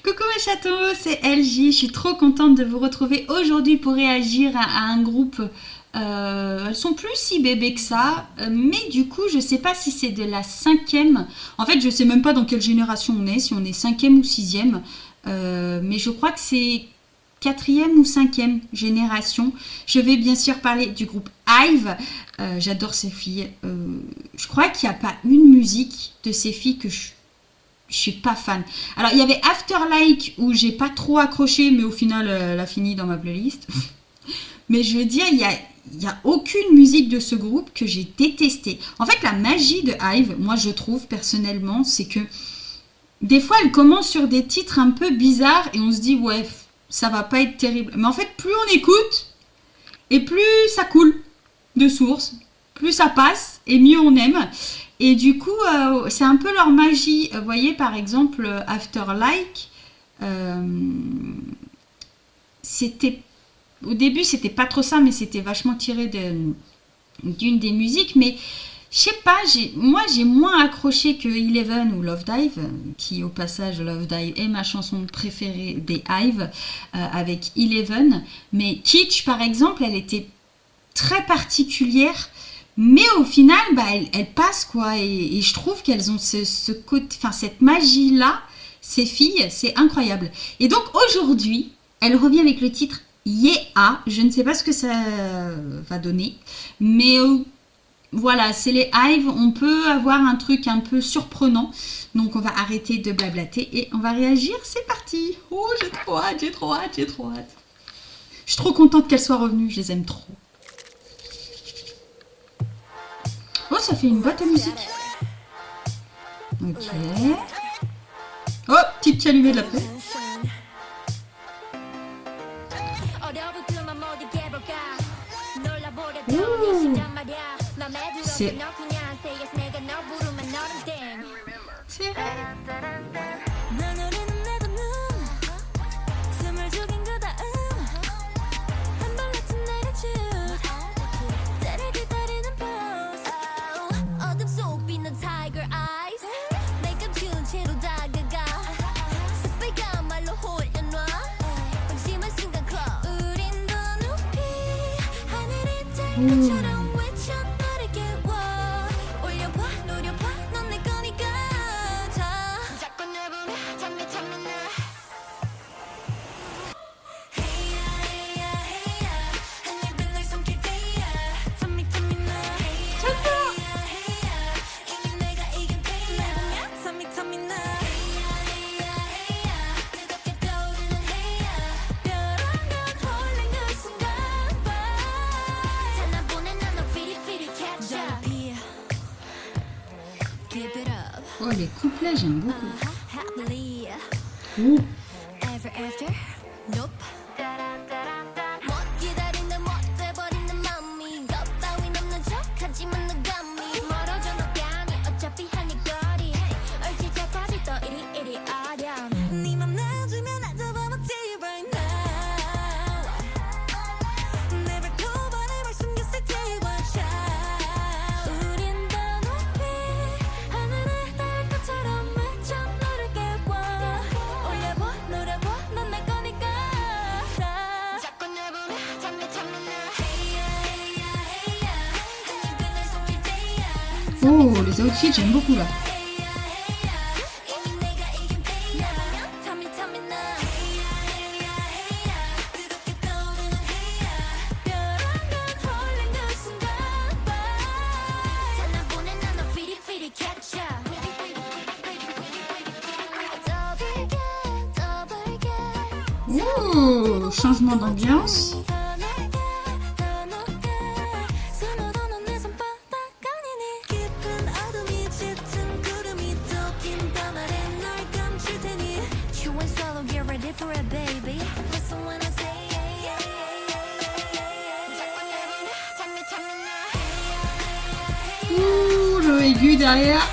Coucou mes chatons, c'est LJ. Je suis trop contente de vous retrouver aujourd'hui pour réagir à un groupe. Elles sont plus si bébés que ça, mais du coup, je sais pas si c'est de la cinquième. En fait, je sais même pas dans quelle génération on est, si on est cinquième ou sixième. Mais je crois que c'est quatrième ou cinquième génération. Je vais bien sûr parler du groupe IVE. J'adore ces filles. Je crois qu'il n'y a pas une musique de ces filles que je suis pas fan. Alors, il y avait Afterlike où j'ai pas trop accroché, mais au final, elle a fini dans ma playlist. Mais je veux dire, il y a aucune musique de ce groupe que j'ai détestée. En fait, la magie de IVE, moi je trouve personnellement, c'est que des fois, elle commence sur des titres un peu bizarres et on se dit, ouais, ça va pas être terrible. Mais en fait, plus on écoute et plus ça coule de source, plus ça passe et mieux on aime. Et du coup, c'est un peu leur magie. Vous voyez, par exemple, Afterlike, c'était... Au début, c'était pas trop ça, mais c'était vachement tiré d'une des musiques. Mais je sais pas, moi j'ai moins accroché que Eleven ou Love Dive, qui au passage, Love Dive est ma chanson préférée des IVE, avec Eleven. Mais Kitsch, par exemple, elle était très particulière. Mais au final, bah, elles passent quoi. Et je trouve qu'elles ont ce côté, enfin, cette magie-là, ces filles, c'est incroyable. Et donc aujourd'hui, elle revient avec le titre Yeah. Je ne sais pas ce que ça va donner. Mais voilà, c'est les IVE. On peut avoir un truc un peu surprenant. Donc on va arrêter de blablater et on va réagir. C'est parti. Oh, j'ai trop hâte, j'ai trop hâte, j'ai trop hâte. Je suis trop contente qu'elles soient revenues. Je les aime trop. Oh, ça fait une boîte à musique. Ok. Oh, petite allumée de la paix. C'est... Oh, les couplets, j'aime beaucoup. Ouh. Oh, les outfits, j'aime beaucoup là. Oh, changement d'ambiance. Ouh, le aigu derrière.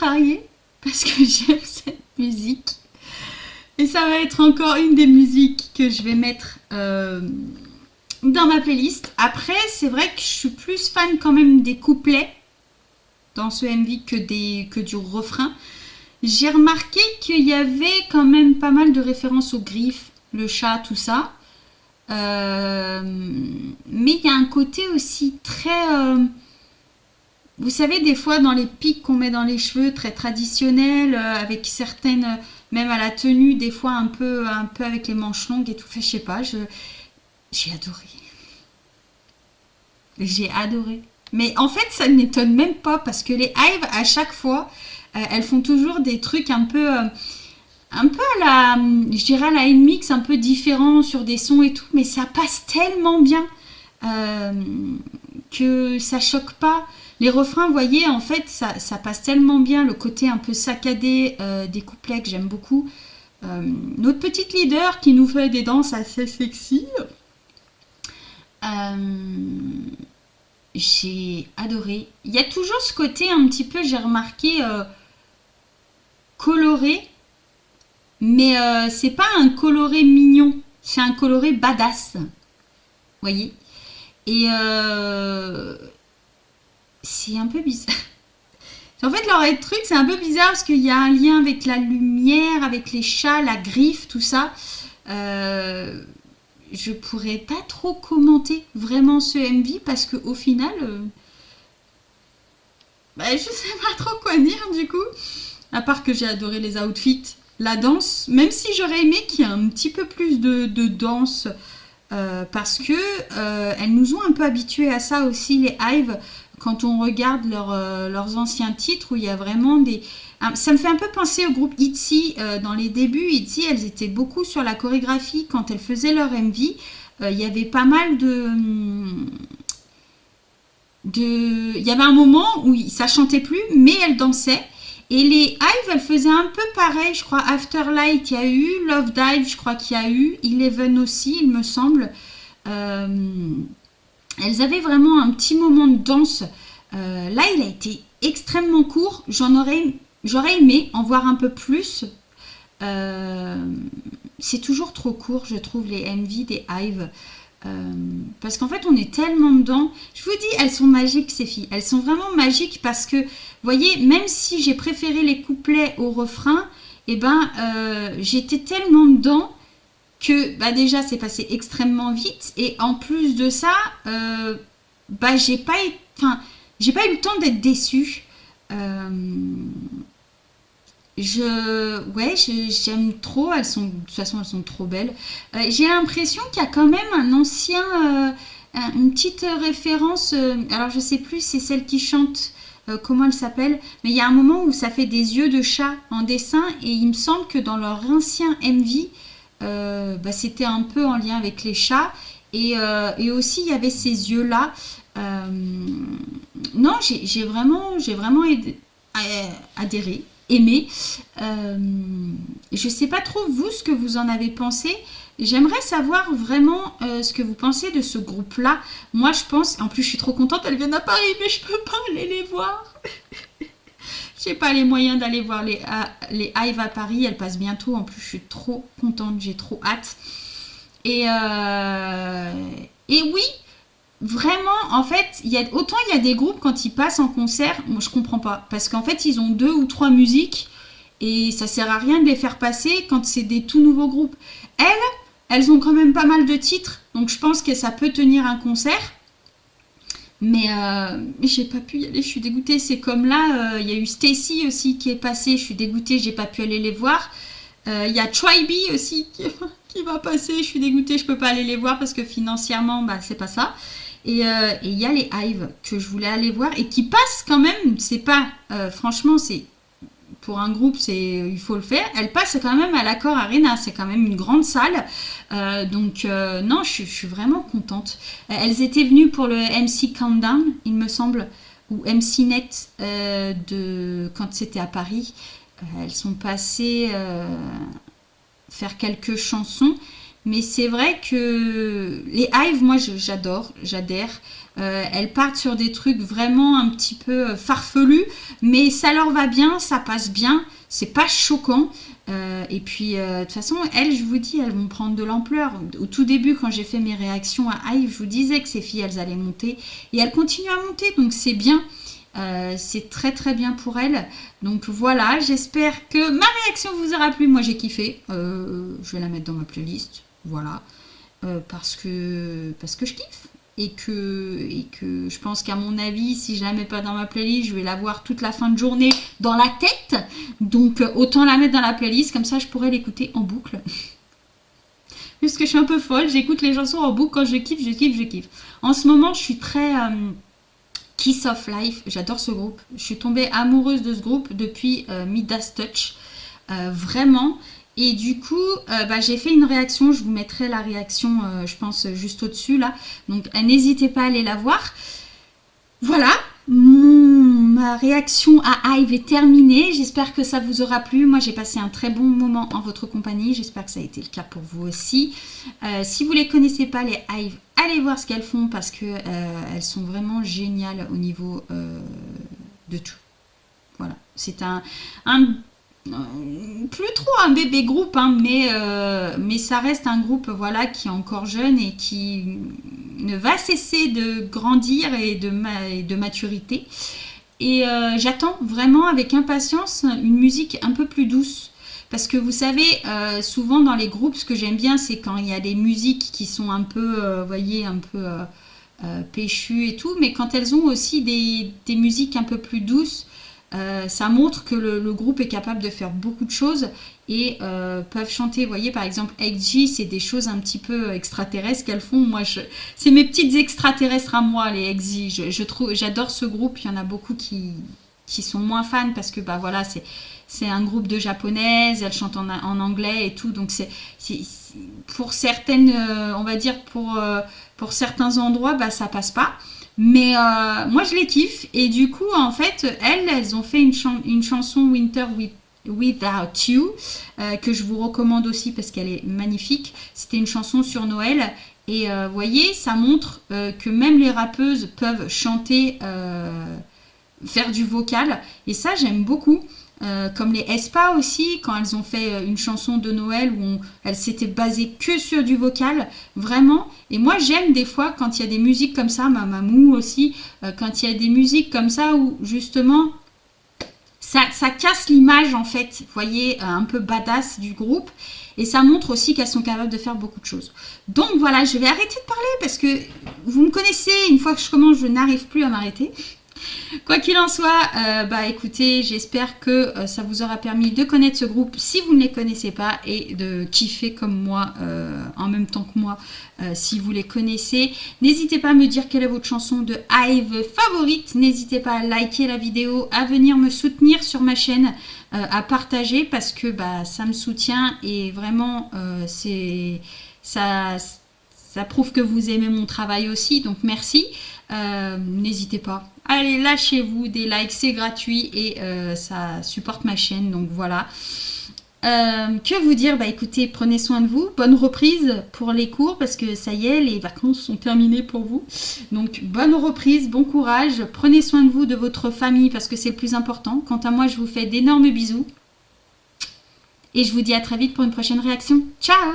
variée parce que j'aime cette musique. Et ça va être encore une des musiques que je vais mettre dans ma playlist. Après, c'est vrai que je suis plus fan quand même des couplets dans ce MV que du refrain. J'ai remarqué qu'il y avait quand même pas mal de références aux griffes, le chat, tout ça. Mais il y a un côté aussi très... vous savez, des fois, dans les pics qu'on met dans les cheveux, très traditionnels, avec certaines... même à la tenue, des fois un peu avec les manches longues et tout. Fait, je sais pas, j'ai adoré. J'ai adoré. Mais en fait, ça ne m'étonne même pas parce que les Hive, à chaque fois, elles font toujours des trucs un peu à la, je dirais à la N-Mix, un peu différents sur des sons et tout, mais ça passe tellement bien que ça choque pas. Les refrains, vous voyez, en fait, ça passe tellement bien, le côté un peu saccadé des couplets que j'aime beaucoup. Notre petite leader qui nous fait des danses assez sexy. J'ai adoré. Il y a toujours ce côté un petit peu, j'ai remarqué, coloré, mais c'est pas un coloré mignon, c'est un coloré badass. Vous voyez? Et c'est un peu bizarre. En fait, leur truc, c'est un peu bizarre parce qu'il y a un lien avec la lumière, avec les chats, la griffe, tout ça. Je pourrais pas trop commenter vraiment ce MV parce qu'au final, je sais pas trop quoi dire du coup. À part que j'ai adoré les outfits, la danse, même si j'aurais aimé qu'il y ait un petit peu plus de danse parce que elles nous ont un peu habitués à ça aussi, les Hive. Quand on regarde leurs anciens titres où il y a vraiment des... Ça me fait un peu penser au groupe ITZY. Dans les débuts, ITZY, elles étaient beaucoup sur la chorégraphie. Quand elles faisaient leur MV, il y avait pas mal il y avait un moment où ça chantait plus, mais elles dansaient. Et les Hive, elles faisaient un peu pareil. Je crois Afterlight, il y a eu. Love Dive, je crois qu'il y a eu. Eleven aussi, il me semble. Elles avaient vraiment un petit moment de danse. Là, il a été extrêmement court. J'aurais aimé en voir un peu plus. C'est toujours trop court, je trouve, les MV des Hive. Parce qu'en fait, on est tellement dedans. Je vous dis, elles sont magiques, ces filles. Elles sont vraiment magiques parce que, vous voyez, même si j'ai préféré les couplets au refrain, j'étais tellement dedans que déjà c'est passé extrêmement vite et en plus de ça j'ai pas eu le temps d'être déçue. J'aime trop, de toute façon elles sont trop belles. J'ai l'impression qu'il y a quand même un ancien une petite référence, alors je sais plus c'est celle qui chante comment elle s'appelle, mais il y a un moment où ça fait des yeux de chat en dessin et il me semble que dans leur ancien MV c'était un peu en lien avec les chats et aussi il y avait ces yeux là. Non, j'ai vraiment adhéré, aimé. Je sais pas trop vous ce que vous en avez pensé. J'aimerais savoir vraiment ce que vous pensez de ce groupe là. Moi je pense, en plus je suis trop contente, elles viennent à Paris mais je peux pas aller les voir. J'ai pas les moyens d'aller voir les Hive à Paris, elles passent bientôt. En plus, je suis trop contente, j'ai trop hâte. Et oui, vraiment, en fait, autant il y a des groupes quand ils passent en concert, moi je comprends pas. Parce qu'en fait, ils ont 2 ou 3 musiques et ça sert à rien de les faire passer quand c'est des tout nouveaux groupes. Elles ont quand même pas mal de titres, donc je pense que ça peut tenir un concert. Mais j'ai pas pu y aller, je suis dégoûtée. C'est comme là, il y a eu Stacy aussi qui est passée, je suis dégoûtée, j'ai pas pu aller les voir. Il y a Tribe aussi qui va passer, je suis dégoûtée, je peux pas aller les voir parce que financièrement, c'est pas ça. Et il y a les Hive que je voulais aller voir et qui passent quand même, c'est pas, franchement, c'est pour un groupe, il faut le faire. Elle passe quand même à l'Accor Arena, c'est quand même une grande salle. Non, je suis vraiment contente. Elles étaient venues pour le MC Countdown, il me semble, ou MC Net quand c'était à Paris. Elles sont passées faire quelques chansons. mais c'est vrai que les Hive, moi j'adhère. Elles partent sur des trucs vraiment un petit peu farfelus, mais ça leur va bien, ça passe bien, c'est pas choquant. Et puis, de toute façon, elles, je vous dis, elles vont prendre de l'ampleur. Au tout début, quand j'ai fait mes réactions à Hive, je vous disais que ces filles, elles allaient monter. Et elles continuent à monter, donc c'est bien. C'est très très bien pour elles. Donc voilà, j'espère que ma réaction vous aura plu. Moi, j'ai kiffé. Je vais la mettre dans ma playlist. Voilà. Parce que je kiffe. Et que je pense qu'à mon avis, si je la mets pas dans ma playlist, je vais la voir toute la fin de journée dans la tête. Donc autant la mettre dans la playlist, comme ça je pourrais l'écouter en boucle. Puisque je suis un peu folle, j'écoute les chansons en boucle quand je kiffe. En ce moment, je suis très Kiss of Life, j'adore ce groupe. Je suis tombée amoureuse de ce groupe depuis Midas Touch. Vraiment. Et du coup, j'ai fait une réaction. Je vous mettrai la réaction, je pense, juste au-dessus, là. Donc, n'hésitez pas à aller la voir. Voilà, ma réaction à Hive est terminée. J'espère que ça vous aura plu. Moi, j'ai passé un très bon moment en votre compagnie. J'espère que ça a été le cas pour vous aussi. Si vous ne les connaissez pas, les Hive, allez voir ce qu'elles font parce qu'elles sont vraiment géniales au niveau de tout. Voilà, c'est un plus trop un bébé groupe, hein, mais ça reste un groupe voilà, qui est encore jeune et qui ne va cesser de grandir et de maturité. Et j'attends vraiment avec impatience une musique un peu plus douce. Parce que vous savez, souvent dans les groupes, ce que j'aime bien, c'est quand il y a des musiques qui sont un peu, voyez, un peu péchues et tout, mais quand elles ont aussi des musiques un peu plus douces, ça montre que le groupe est capable de faire beaucoup de choses et peuvent chanter. Vous voyez, par exemple, XG, c'est des choses un petit peu extraterrestres qu'elles font. Moi, c'est mes petites extraterrestres à moi, les XG. J'adore ce groupe. Il y en a beaucoup qui sont moins fans parce que voilà, c'est un groupe de japonaises. Elles chantent en anglais et tout. Donc, c'est pour certaines, on va dire, pour certains endroits, ça passe pas. Mais moi, je les kiffe. Et du coup, en fait, elles ont fait une chanson Winter Without You que je vous recommande aussi parce qu'elle est magnifique. C'était une chanson sur Noël. Et vous voyez, ça montre que même les rappeuses peuvent chanter, faire du vocal. Et ça, j'aime beaucoup. Comme les aespa aussi, quand elles ont fait une chanson de Noël où elles s'étaient basées que sur du vocal, vraiment. Et moi j'aime des fois quand il y a des musiques comme ça, Mamamoo aussi, quand il y a des musiques comme ça où justement ça casse l'image en fait, vous voyez, un peu badass du groupe. Et ça montre aussi qu'elles sont capables de faire beaucoup de choses. Donc voilà, je vais arrêter de parler parce que vous me connaissez, une fois que je commence, je n'arrive plus à m'arrêter. Quoi qu'il en soit, écoutez, j'espère que ça vous aura permis de connaître ce groupe si vous ne les connaissez pas et de kiffer comme moi en même temps que moi si vous les connaissez. N'hésitez pas à me dire quelle est votre chanson de Hive favorite. N'hésitez pas à liker la vidéo, à venir me soutenir sur ma chaîne, à partager parce que ça me soutient et vraiment ça prouve que vous aimez mon travail aussi. Donc merci. N'hésitez pas. Allez, lâchez-vous des likes, c'est gratuit et ça supporte ma chaîne. Donc voilà. Que vous dire? Écoutez, prenez soin de vous. Bonne reprise pour les cours parce que ça y est, les vacances sont terminées pour vous. Donc bonne reprise, bon courage. Prenez soin de vous, de votre famille parce que c'est le plus important. Quant à moi, je vous fais d'énormes bisous. Et je vous dis à très vite pour une prochaine réaction. Ciao!